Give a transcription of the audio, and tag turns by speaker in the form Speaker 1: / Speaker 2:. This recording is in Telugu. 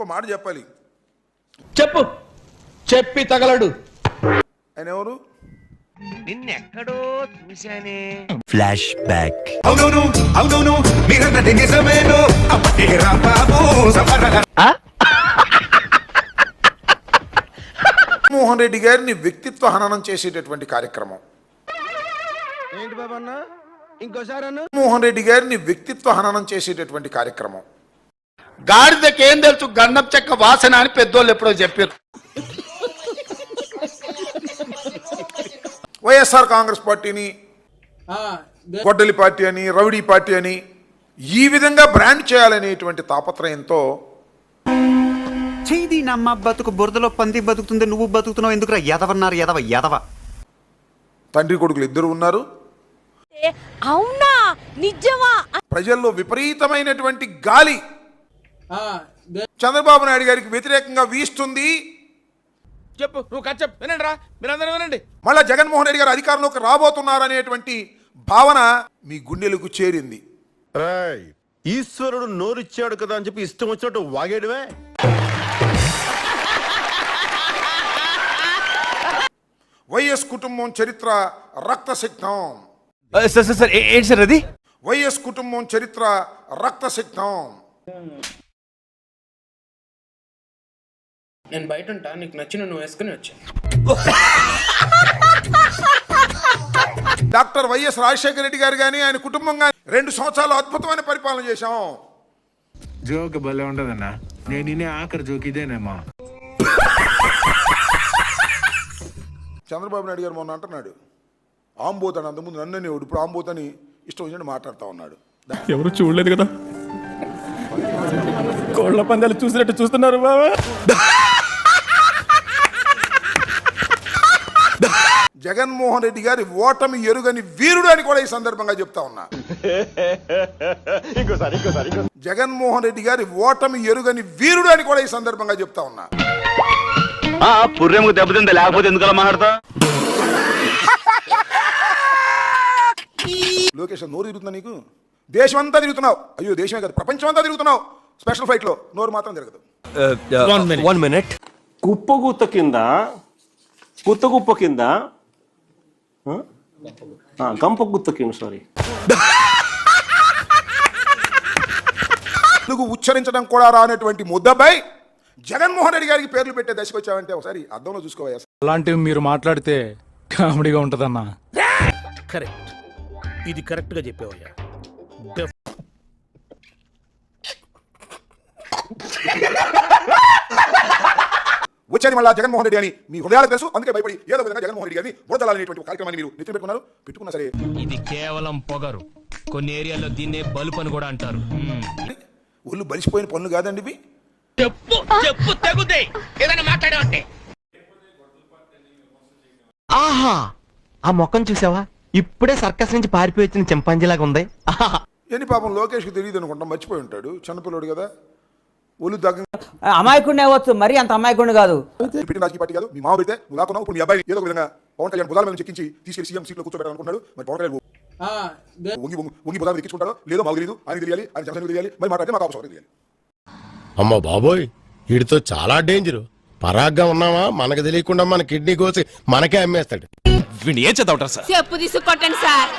Speaker 1: ఇంకో మాట చెప్పాలి.
Speaker 2: చెప్పు, చెప్పి తగలడు.
Speaker 1: ఆయన ఎవరు?
Speaker 3: నిన్నెక్కడో చూశానే.
Speaker 4: Flashback.
Speaker 5: అవును అవును మీరన్నది నిజమేను.
Speaker 1: మోహన్ రెడ్డి గారిని వ్యక్తిత్వ హననం చేసేటటువంటి కార్యక్రమం.
Speaker 2: ఏంటి బాబు అన్న, ఇంకోసారి అన్న.
Speaker 1: మోహన్ రెడ్డి గారిని వ్యక్తిత్వ హననం చేసేటటువంటి కార్యక్రమం.
Speaker 6: గాడిదకేం తెలుసు గంధం చెక్క వాసన అని పెద్దోళ్ళు ఎప్పుడో చెప్పారు.
Speaker 1: వైఎస్ఆర్ కాంగ్రెస్ పార్టీని గొడ్డలి పార్టీ అని, రౌడీ పార్టీ అని ఈ విధంగా బ్రాండ్ చేయాలనేటువంటి తాపత్రయంతో
Speaker 4: చేది నమ్మ బతుకు బురదలో పంది బతుకుతుంది, నువ్వు బతుకుతున్నావు ఎందుకురా ఎదవన్నారు ఎదవ.
Speaker 1: తండ్రి కొడుకులు ఇద్దరు ఉన్నారు.
Speaker 7: అవునా, నిజమా?
Speaker 1: ప్రజల్లో విపరీతమైనటువంటి గాలి చంద్రబాబు నాయుడు గారికి వ్యతిరేకంగా వీస్తుంది.
Speaker 2: చెప్పు, నువ్వు కథ చెప్పు, వినండి రా, మీరందరూ వినండి.
Speaker 1: మళ్ళా జగన్మోహన్ రెడ్డి గారు అధికారంలోకి రాబోతున్నారనేటువంటి భావన మీ గుండెలకు చేరింది.
Speaker 8: ఈశ్వరుడు నోరిచ్చాడు కదా అని చెప్పి ఇష్టం వచ్చినట్టు వాగేయడమే.
Speaker 1: వైఎస్ కుటుంబం చరిత్ర రక్తసిక్తం.
Speaker 4: ఏంటి సార్ అది?
Speaker 1: వైఎస్ కుటుంబం చరిత్ర రక్తసిక్తం.
Speaker 9: నేను బయట ఉంటా, నీకు నచ్చిన నువ్వు వేసుకుని వచ్చా.
Speaker 1: డాక్టర్ వైఎస్ రాజశేఖర రెడ్డి గారు కానీ ఆయన కుటుంబం కానీ 2 సంవత్సరాలు అద్భుతమైన పరిపాలన చేశాం.
Speaker 10: జోక్ భలే ఉండదన్నా, నేను ఇనే ఆఖరి జోక్ ఇదేనేమా.
Speaker 1: చంద్రబాబు నాయుడు గారు మొన్న అంటున్నాడు ఆంబోతాను, అంతకుముందు నన్ను ఇప్పుడు ఆంబోతని ఇష్టం వచ్చినట్టు మాట్లాడుతూ ఉన్నాడు.
Speaker 10: ఎవరు చూడలేదు కదా, కోళ్ల పందాలు చూసినట్టు చూస్తున్నారు బాబా.
Speaker 1: జగన్మోహన్ రెడ్డి గారి ఓటమి ఎరుగని వీరుడు అని కూడా ఈ సందర్భంగా చెప్తా ఉన్నా. జగన్మోహన్ రెడ్డి గారి ఓటమి ఎరుగని వీరుడు అని కూడా ఈ సందర్భంగా చెప్తా ఉన్నా.
Speaker 6: పుర్రెముకు దెబ్బతిందా, లేకపోతే ఎందుకలా మాట్లాడతా?
Speaker 1: లోకేష్ నోరు తిరుగుతున్నా నీకు? దేశం అంతా తిరుగుతున్నావు. అయ్యో దేశమే కాదు, ప్రపంచం అంతా తిరుగుతున్నావు. స్పెషల్ ఫ్లైట్ లో నోరు మాత్రం తిరగదు.
Speaker 4: 1 minute.
Speaker 8: కుప్ప కింద గంప గుత్త కింద సారీ
Speaker 1: తెలుగు ఉచ్చరించడం కూడా రానటువంటి ముద్దపై జగన్మోహన్ రెడ్డి గారికి పేర్లు పెట్టే దశకు వచ్చావంటే ఒకసారి అర్థంలో చూసుకోవా.
Speaker 10: అలాంటివి మీరు మాట్లాడితే కామెడీగా ఉంటదన్నా.
Speaker 3: కరెక్ట్, ఇది కరెక్ట్ గా చెప్పావయ్యా.
Speaker 1: వచ్చేది మళ్ళీ జగన్మోహన్ రెడ్డి అని మీ హృదయాలకు తెలుసు. అందుకే భయపడి ఏదో విధంగా జగన్మోహన్ రెడ్డి గారిని బురదలాలనేటువంటి కార్యక్రమాన్ని మీరు నెత్తి పెట్టుకున్నా సరే
Speaker 3: ఇది కేవలం పొగరు. కొన్ని ఏరియాలో దీన్నే బలుపు అని కూడా అంటారు.
Speaker 1: ఒళ్ళు బలిసిపోయిన పనులు కాదండి ఇవి.
Speaker 3: చెప్పు చెప్పు తెగుదే ఏదైనా మాట్లాడావంటే.
Speaker 4: ఆహా, ఆ మొక్కను చూసావా? ఇప్పుడే సర్కస్ నుంచి పారిపోయి వచ్చిన చింపాంజీలాగా ఉంది.
Speaker 1: ఎన్ని పాపం లోకేష్కి తెలియదు అనుకుంటా, మర్చిపోయి ఉంటాడు, చిన్నపిల్లోడు కదా. ఒళ్ళు దగ్గర
Speaker 11: అమాయకుడిని అవ్వచ్చు, మరి అంత అమాయకుడిని కాదు.
Speaker 1: పెట్టిన రాజకీయ పార్టీ కాదు. మీ మామ పెడితే నువ్వు లాక్కున్నావు. ఇప్పుడు మీ అబ్బాయి ఏదో ఒక విధంగా పవన్ కళ్యాణ్ భుజాల మీద చెక్కించి తీసుకెళ్లి సీఎం సీట్లో కూర్చోబెట్టాలనుకుంటున్నాడు. మరి పవన్ కళ్యాణ్ వంగి భుజాలు ఎక్కించుకుంటాడో లేదో మాకు తెలియదు. ఆయన తెలియాలి, ఆయన జనసేన తెలియాలి. మరి మాట్లాడితే మాకు అవసరం తెలియాలి.
Speaker 8: అమ్మ బాబోయ్, వీడితో చాలా డేంజర్. పరాగ్గా ఉన్నావా మనకు తెలియకుండా మన కిడ్నీ కోసి మనకే అమ్మేస్తాడు.
Speaker 7: చెప్పు తీసుకొట్టండి సార్.